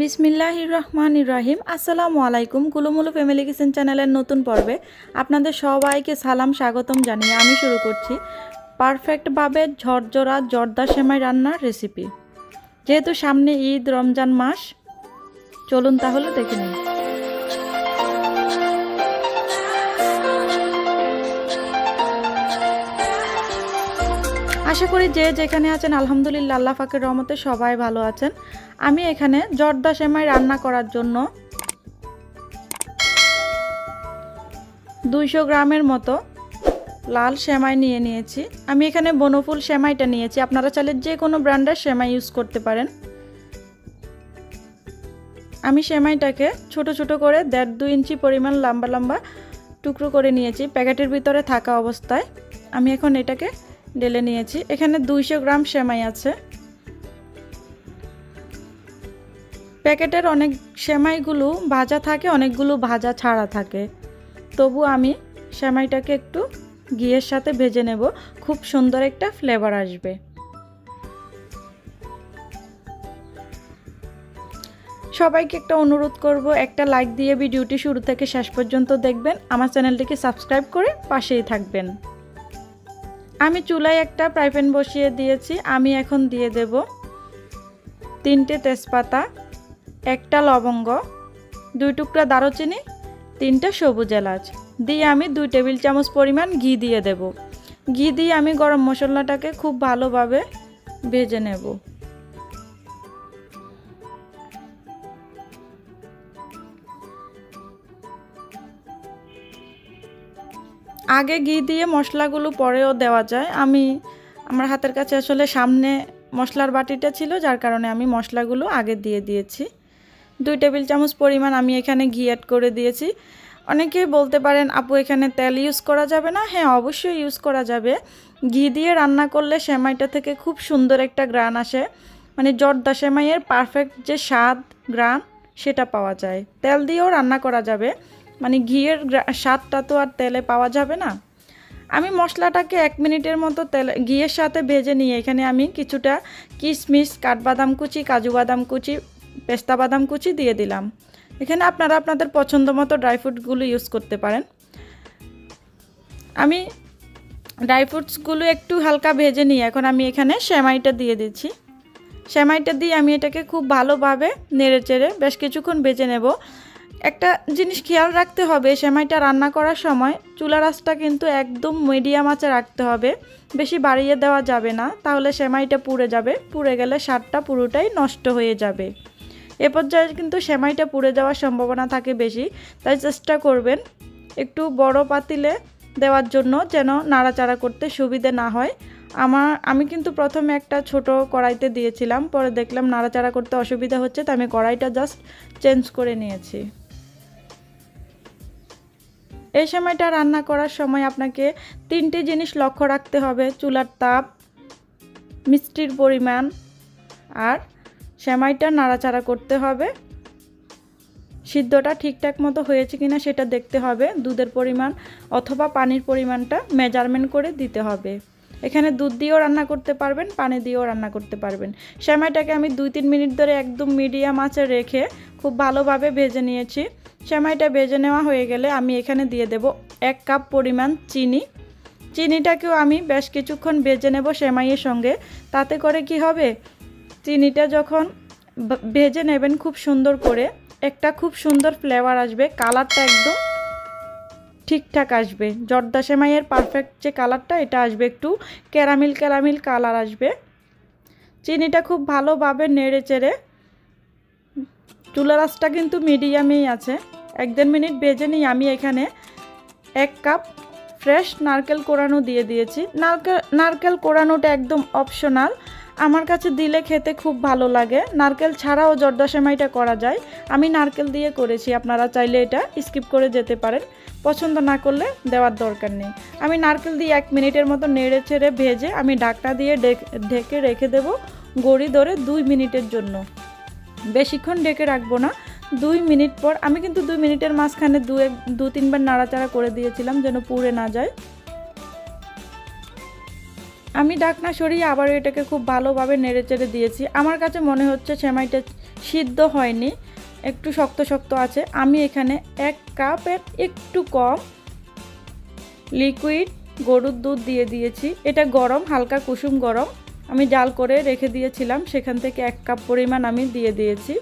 বিসমিল্লাহির রহমানির রহিম। আসসালামু আলাইকুম। কুলুমুলু ফ্যামিলি কিচেন চ্যানেলের নতুন পর্বে আপনাদের সবাইকে সালাম স্বাগতম জানিয়ে আমি শুরু করছি পারফেক্টভাবে ঝরঝরা জর্দা সেমাই রান্নার রেসিপি। যেহেতু সামনে ঈদ রমজান মাস, চলুন তাহলে দেখে নিই। আশা করি যে যেখানে আছেন আলহামদুলিল্লাহ আল্লাহ পাকের রহমতে সবাই ভালো আছেন। আমি এখানে জর্দা সেমাই রান্না করার জন্য 200 গ্রামের মতো লাল সেমাই নিয়ে নিয়েছি। আমি এখানে বনফুল সেমাইটা নিয়েছি, আপনারা চাইলে যে কোনো ব্র্যান্ডের সেমাই ইউজ করতে পারেন। আমি সেমাইটাকে ছোট ছোট করে 1.5-2 ইঞ্চি পরিমাণ লম্বা লম্বা টুকরো করে নিয়েছি প্যাকেটের ভিতরে থাকা অবস্থায়। আমি এখন এটাকে ঢেলে নিয়েছি। এখানে 200 গ্রাম সেমাই আছে। প্যাকেটের অনেক সেমাইগুলো ভাজা থাকে, অনেকগুলো ভাজা ছাড়া থাকে, তবু আমি সেমাইটাকে একটু ঘিয়ের সাথে ভেজে নেব, খুব সুন্দর একটা ফ্লেভার আসবে। সবাইকে একটা অনুরোধ করব, একটা লাইক দিয়ে ভিডিওটি শুরু থেকে শেষ পর্যন্ত দেখবেন, আমার চ্যানেলটিকে সাবস্ক্রাইব করে পাশেই থাকবেন। আমি চুলায় একটা ফ্রাই প্যান বসিয়ে দিয়েছি। আমি এখন দিয়ে দেব 3টে তেজপাতা, 1টা লবঙ্গ, 2 টুকরা দারুচিনি, 3টা সবুজ এলাচ দিয়ে আমি 2 টেবিল চামচ পরিমাণ ঘি দিয়ে দেব। ঘি দিয়ে আমি গরম মশলাটাকে খুব ভালোভাবে ভেজে নেব। আগে ঘি দিয়ে মশলাগুলো পরেও দেওয়া যায়। আমার হাতের কাছে আসলে সামনে মশলার বাটিটা ছিল, যার কারণে আমি মশলাগুলো আগে দিয়ে দিয়েছি। 2 টেবিল চামচ পরিমাণ আমি এখানে ঘি অ্যাড করে দিয়েছি। অনেকেই বলতে পারেন আপু এখানে তেল ইউজ করা যাবে না? হ্যাঁ, অবশ্যই ইউজ করা যাবে। ঘি দিয়ে রান্না করলে সেমাইটা থেকে খুব সুন্দর একটা গ্রান আসে, মানে জর্দা সেমাইয়ের পারফেক্ট যে স্বাদ গ্রান সেটা পাওয়া যায়। তেল দিয়েও রান্না করা যাবে, মানে ঘিয়ের স্বাদটা তো আর তেলে পাওয়া যাবে না। আমি মশলাটাকে 1 মিনিটের মতো ঘিয়ের সাথে ভেজে নিয়ে এখানে আমি কিছুটা কিশমিশ, কাঠবাদাম কুচি, কাজু বাদাম কুচি, পেস্তা বাদাম কুচি দিয়ে দিলাম। এখানে আপনারা আপনাদের পছন্দ মতো ড্রাই ফ্রুটসগুলো ইউজ করতে পারেন। আমি ড্রাই ফ্রুটসগুলো একটু হালকা ভেজে নিয়ে এখন আমি এখানে সেমাইটা দিয়ে দিচ্ছি। সেমাইটা দিয়ে আমি এটাকে খুব ভালোভাবে নেড়ে চেড়ে বেশ কিছুক্ষণ ভেজে নেব। একটা জিনিস খেয়াল রাখতে হবে, সেমাইটা রান্না করার সময় চুলার আঁচটা কিন্তু একদম মিডিয়াম আঁচে রাখতে হবে, বেশি বাড়িয়ে দেওয়া যাবে না, তাহলে সেমাইটা পুড়ে যাবে। পুড়ে গেলে স্বাদটা পুরোটাই নষ্ট হয়ে যাবে। এ পর্যায়ে কিন্তু সেমাইটা পুড়ে যাওয়ার সম্ভাবনা থাকে বেশি, তাই চেষ্টা করবেন একটু বড় পাতিলে দেওয়ার জন্য, যেন নাড়াচাড়া করতে সুবিধে না হয়। আমি কিন্তু প্রথমে একটা ছোট কড়াইতে দিয়েছিলাম, পরে দেখলাম নাড়াচাড়া করতে অসুবিধা হচ্ছে, তাই আমি কড়াইটা জাস্ট চেঞ্জ করে নিয়েছি। এই সেমাইটা রান্না করার সময় আপনাকে 3টে জিনিস লক্ষ্য রাখতে হবে: চুলার তাপ, মিষ্টির পরিমাণ, আর সেমাইটা নাড়াচাড়া করতে হবে। সিদ্ধটা ঠিকঠাক মতো হয়েছে কিনা সেটা দেখতে হবে। দুধের পরিমাণ অথবা পানির পরিমাণটা মেজারমেন্ট করে দিতে হবে। এখানে দুধ দিয়েও রান্না করতে পারবেন, পানি দিয়েও রান্না করতে পারবেন। সেমাইটাকে আমি 2-3 মিনিট ধরে একদম মিডিয়াম আঁচে রেখে খুব ভালোভাবে ভেজে নিয়েছি। সেমাইটা ভেজে নেওয়া হয়ে গেলে আমি এখানে দিয়ে দেব 1 কাপ পরিমাণ চিনি। চিনিটাকেও আমি বেশ কিছুক্ষণ ভেজে নেব সেমাইয়ের সঙ্গে। তাতে করে কি হবে, চিনিটা যখন ভেজে নেবেন খুব সুন্দর করে, একটা খুব সুন্দর ফ্লেভার আসবে, কালারটা একদম ঠিকঠাক আসবে। জর্দা সেমাইয়ের পারফেক্ট যে কালারটা এটা আসবে, একটু ক্যারামেল ক্যারামেল কালার আসবে। চিনিটা খুব ভালোভাবে নেড়ে চেড়ে, চুলার আঁচটা কিন্তু মিডিয়ামেই আছে, 1-1.5 মিনিট ভেজে নিই। আমি এখানে 1 কাপ ফ্রেশ নারকেল কোরানো দিয়ে দিয়েছি। নারকেল কোরানোটা একদম অপশনাল, আমার কাছে দিলে খেতে খুব ভালো লাগে। নারকেল ছাড়াও জর্দা সেমাইটা করা যায়, আমি নারকেল দিয়ে করেছি, আপনারা চাইলে এটা স্কিপ করে যেতে পারেন, পছন্দ না করলে দেওয়ার দরকার নেই। আমি নারকেল দিয়ে 1 মিনিটের মতো নেড়ে ছেড়ে ভেজে আমি ঢাকনা দিয়ে ঢেকে রেখে দেব গড়ি ধরে 2 মিনিটের জন্য। বেশিক্ষণ ঢেকে রাখবো না, 2 মিনিট পর আমি কিন্তু 2 মিনিটের মাঝখানে 2-3 বার নাড়াচাড়া করে দিয়েছিলাম যেন পুড়ে না যায়। আমি ঢাকনা সরিয়ে আবার এটাকে খুব ভালোভাবে নেড়েচেড়ে দিয়েছি। আমার কাছে মনে হচ্ছে সেমাইটা সিদ্ধ হয়নি, একটু শক্ত শক্ত আছে। আমি এখানে 1 কাপের একটু কম লিকুইড গরুর দুধ দিয়ে দিয়েছি। এটা গরম, হালকা কুসুম গরম, আমি জাল করে রেখে দিয়েছিলাম, সেখান থেকে 1 কাপ পরিমাণ আমি দিয়ে দিয়েছি।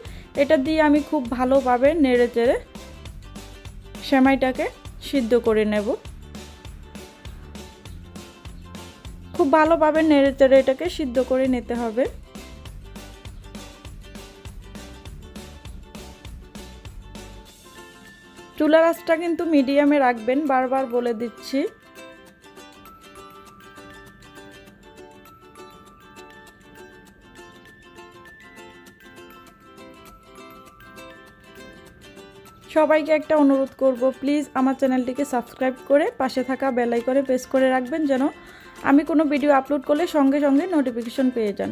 এটা দিয়ে আমি খুব ভালোভাবে নেড়েচেড়ে সেমাইটাকে সিদ্ধ করে নেব। খুব ভালোভাবে নেড়েচেড়ে এটাকে সিদ্ধ করে নিতে হবে। চুলার আঁচটা কিন্তু মিডিয়ামে রাখবেন, বারবার বলে দিচ্ছি। সবাইকে একটা অনুরোধ করব, প্লিজ আমার চ্যানেলটিকে সাবস্ক্রাইব করে পাশে থাকা বেল আইকনে প্রেস করে রাখবেন, যেন আমি কোনো ভিডিও আপলোড করলে সঙ্গে সঙ্গে নোটিফিকেশন পেয়ে যান।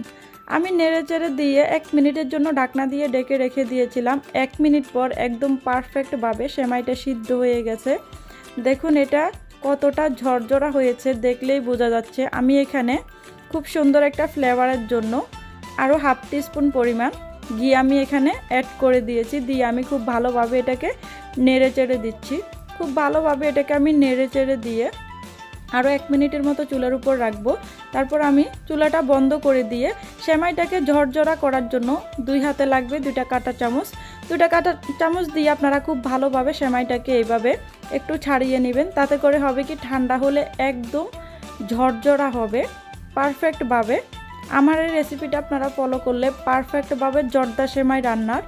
আমি নেড়েচেড়ে দিয়ে 1 মিনিটের জন্য ঢাকনা দিয়ে ঢেকে রেখে দিয়েছিলাম। 1 মিনিট পর একদম পারফেক্টভাবে সেমাইটা সিদ্ধ হয়ে গেছে। দেখুন এটা কতটা ঝরঝরা হয়েছে, দেখলেই বোঝা যাচ্ছে। আমি এখানে খুব সুন্দর একটা ফ্লেভারের জন্য আরও 1/2 টিস্পুন পরিমাণ ঘি আমি এখানে অ্যাড করে দিয়েছি। দিয়ে আমি খুব ভালোভাবে এটাকে নেড়েচেড়ে দিচ্ছি। খুব ভালোভাবে এটাকে আমি নেড়েচেড়ে দিয়ে আরও 1 মিনিটের মতো চুলার উপর রাখবো। তারপর আমি চুলাটা বন্ধ করে দিয়ে সেমাইটাকে ঝরঝরা করার জন্য 2 হাতে লাগবে 2টা কাঁটা চামচ। 2টা কাঁটা চামচ দিয়ে আপনারা খুব ভালোভাবে সেমাইটাকে এইভাবে একটু ছাড়িয়ে নেবেন। তাতে করে হবে কি, ঠান্ডা হলে একদম ঝরঝরা হবে পারফেক্টভাবে। আমার এই রেসিপিটা আপনারা ফলো করলে পারফেক্টভাবে জর্দা সেমাই রান্নার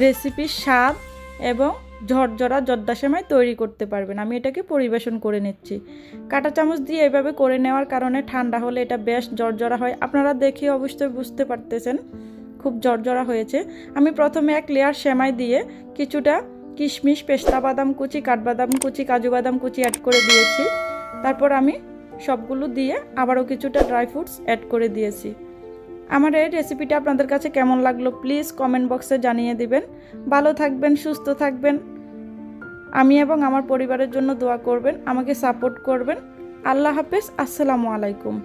রেসিপির স্বাদ এবং ঝরঝরা জর্দা সেমাই তৈরি করতে পারবেন। আমি এটাকে পরিবেশন করে নিচ্ছি। কাঁটা চামচ দিয়ে এভাবে করে নেওয়ার কারণে ঠান্ডা হলে এটা বেশ জর্জরা হয়। আপনারা দেখে অবশ্যই বুঝতে পারতেছেন খুব জর্জরা হয়েছে। আমি প্রথমে 1 লেয়ার সেমাই দিয়ে কিছুটা কিশমিশ, পেস্তা বাদাম কুচি, কাঠবাদাম কুচি, কাজু বাদাম কুচি অ্যাড করে দিয়েছি। তারপর আমি সবগুলো দিয়ে আবারও কিছুটা ড্রাই ফ্রুটস অ্যাড করে দিয়েছি। আমার এই রেসিপিটা আপনাদের কাছে কেমন লাগলো প্লিজ কমেন্ট বক্সে জানিয়ে দিবেন। ভালো থাকবেন, সুস্থ থাকবেন। আমি এবং আমার পরিবারের জন্য দোয়া করবেন, আমাকে সাপোর্ট করবেন। আল্লাহ হাফেজ, আসসালামু আলাইকুম।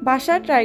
বাসায় ট্রাই